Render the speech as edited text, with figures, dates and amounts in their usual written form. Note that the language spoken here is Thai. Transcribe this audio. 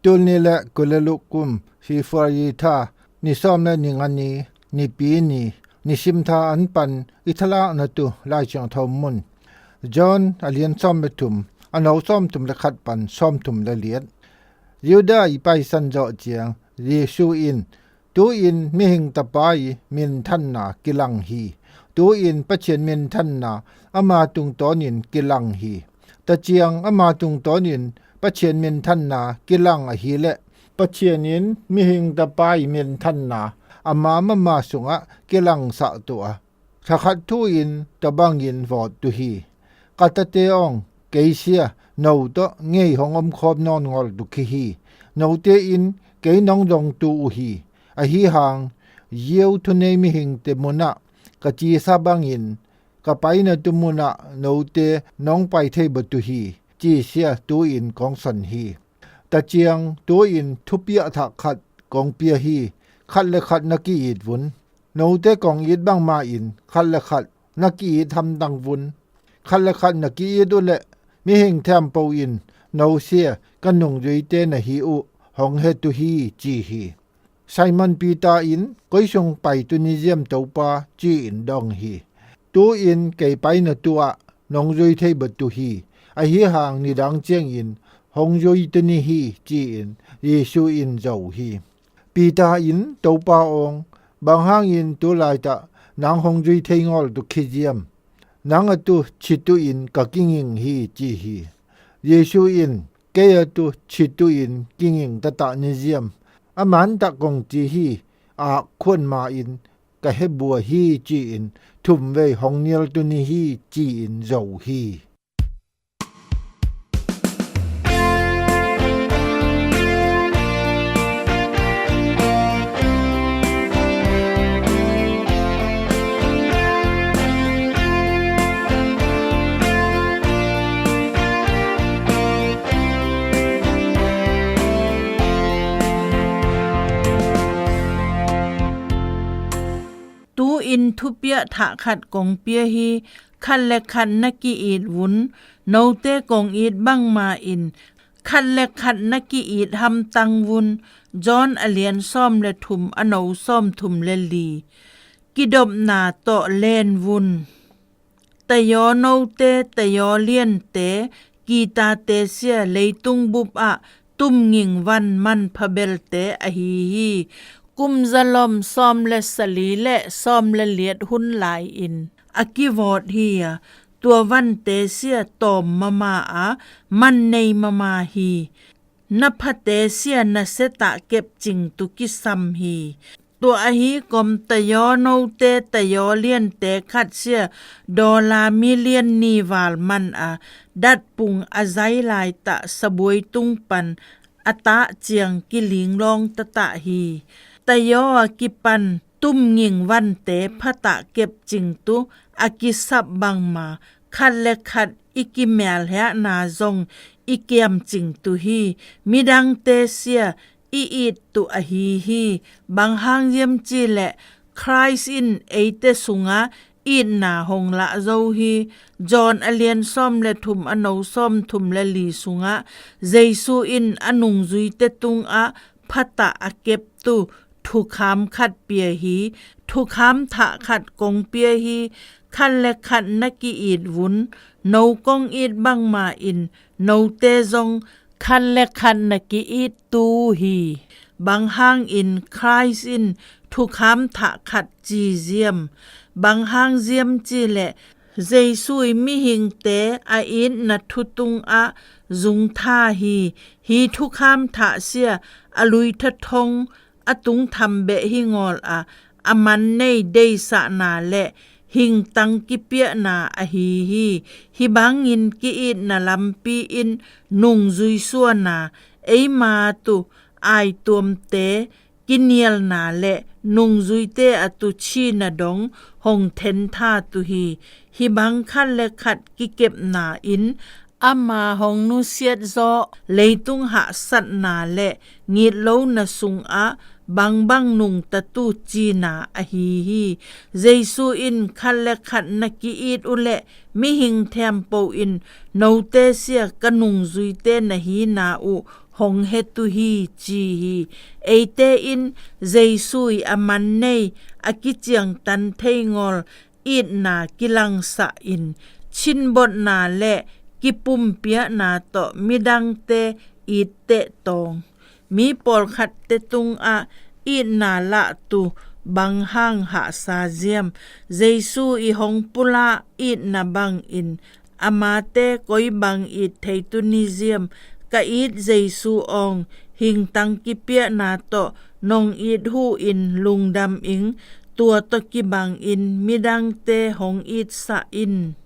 ตุลนี่แหละกุลลุกุมฟีฟายีทานิซอมและนิงันนีนิปีนีนิชิมทาอันปันอิทลานะตุลายจังทอมมุนจอนอเลียนซ่อมเมตุมอันเอาซ่อมตุมละขัดปันซ่อมตุมละเลียดยูดาอีไปสันเจาะเจียงเยซูอินตูอินมิหิงตะปายมินทันนากิลังฮีตูอินปะเชียนมินทันนาอามาตุงตอนินกิลังฮีตะเจียงอามาตุงตอนินปะเชียนมินทันนากิลังอฮีและปะเชียนินมิหิงตะปายมินทันนาอามามะมาสุงะกิลังสะตัวถ้าขัดทูอินตะบังยินวอดตุฮีกัตเตองเกเซียนาวตะเงยหองอมคอบนอนงอลดุคิฮีนาวเตอินเกนองดงตูอุฮีอฮีหางเยียวทุเนมิหิงเตมุนะกะจีซาบังยินกะไปนะตุมุนะนาวเตน้องไปเทบตุฮีจีเสียตูอินของสันฮีตะเจียงตูอินทุเปียทะขัดกองเปียฮีขัดและขัดนักกีดวุนนาวเตกองอีดบังมาอินขัดและขัดนักกีดทำดังวุนขัดและขัดนักกีดดุและมิหิงแทมเปาอินนาวเสียกันนุงจุยเตนะฮีอุหองเฮตุฮีจีฮีไซมอนปีตาอินก้อยชงไปตุนิเซียมเตาปาจีอินดองฮีตูอินไกไปนะตัวนองจุยเทบตุฮีอฮีหางนิดังเจียงอินหองจุยตุนิฮีจีอินเยซูอินเจ้าฮีปีตาอินเตาปาองบางหางอินตุลายตะนางหองจุยเทงอลตุคิเจียมนางอตุชิตุอินกะกิงิงฮีจีฮีเยซูอินเกยตุชิตุอินกิงิงตะตะนิเซียมอามันตะกงจีฮีอาควนมาอินกะเฮบัวฮีจีอินทุมเวหองเนียลตุนิฮีจีอินเจ้าฮีอินทุเปียทะขัดกงเปียฮีคันและคันนักกีอีดวุนโนเตกงอีดบังมาอินคันและคันนักกีอีดทำตังวุนจอนอเลียนซ่อมและทุมอโนซ่อมทุมเลลีกิดบนาโตเลนวุนตะยอโนเตตะยอเลียนเตกีตาเตเสียเลยตุงบุบอะตุมงิงวันมันพะเบลเตอฮีกุมซะลอมซ่อมและสลีและซ่อมและเลียดหุ่นหลายอินอากิวอดเฮียตัววันเตเสียตอมมาอามันในมาฮีนับพะเตเสียนะเสตะเก็บจิงตุกิซัมฮีตัวอฮีกมตะยอโนเตตะยอเลียนเตคัดเสียดอลามิเลียนนีวาลมันอาดัดปุงอาไซลายตะสบวยตุงปันอตะเจียงกิลิงลองตะตะฮีตะยอกิปันตุ้มงิงวันเตพะตะเก็บจิงตุอากิสับบังมาคัดและคัดอิกิแมลแหนาซงอิเกียมจิงตุฮีมิดังเตเสียอีดตุอฮีบางหางเยี่ยมจีและครายสินเอเตสุงะอีดนาหงละเจ้าฮีจอนอเลียนซ่อมและทุมอโนซ่อมทุมและลีสุงะเจซูอินอนุงจุยเตตุงอะพะตะอเก็บตุทุกคำขัดเปียฮีทุกคำทะขัดกงเปียฮีคันและขัดนักกีอีดวุนโนกงอีดบังมาอินโนเตจงคันและขัดนักกีอีดตูฮีบางห้างอินครายสินทุกคำทะขัดจีเจียมบางห้างเจียมจีและเจซุยมิหิงเตอาอินนัทุตุงอะจุงท่าฮีทุกคำทะเสียอลุยทะทงอตุงทำเบหิงอลอามันในเดสะนาและหิงตังกิเปียนาอฮีบังอินกิอินนาลัมปีอินนุงจุยซัวนาเอมาตุไอตวมเตกิเนียลนาและนุงจุยเตอตุชีนาดงหงเทนท่าตุฮีบังคันและขัดกิเก็บนาอินอามาหงนุเสียดซอเลยตุงหะสัตนาและงีดโลนะสุงอะบังนุงตะตูจีนาอฮีเจซูอินคันและขัดนักกีอีดอุและมิหิงแทมโปอินโนเตเสียกนุงจุยเตนะฮีนาอุ hong hetu hi chi hi eite in jeisui aman nei akichiang tan theingol it na kilang sa in chinbot na le kipum pia na to midang te it te tong mi por khat te tung a it na la tu bang hang ha sa ziam jesu i hong pula it na bang in amate koi bang it theitunisium ka it jesu ong hing tang ki pia na to nong it hu in lungdam ing tua to ki bang in midang te hong it sa in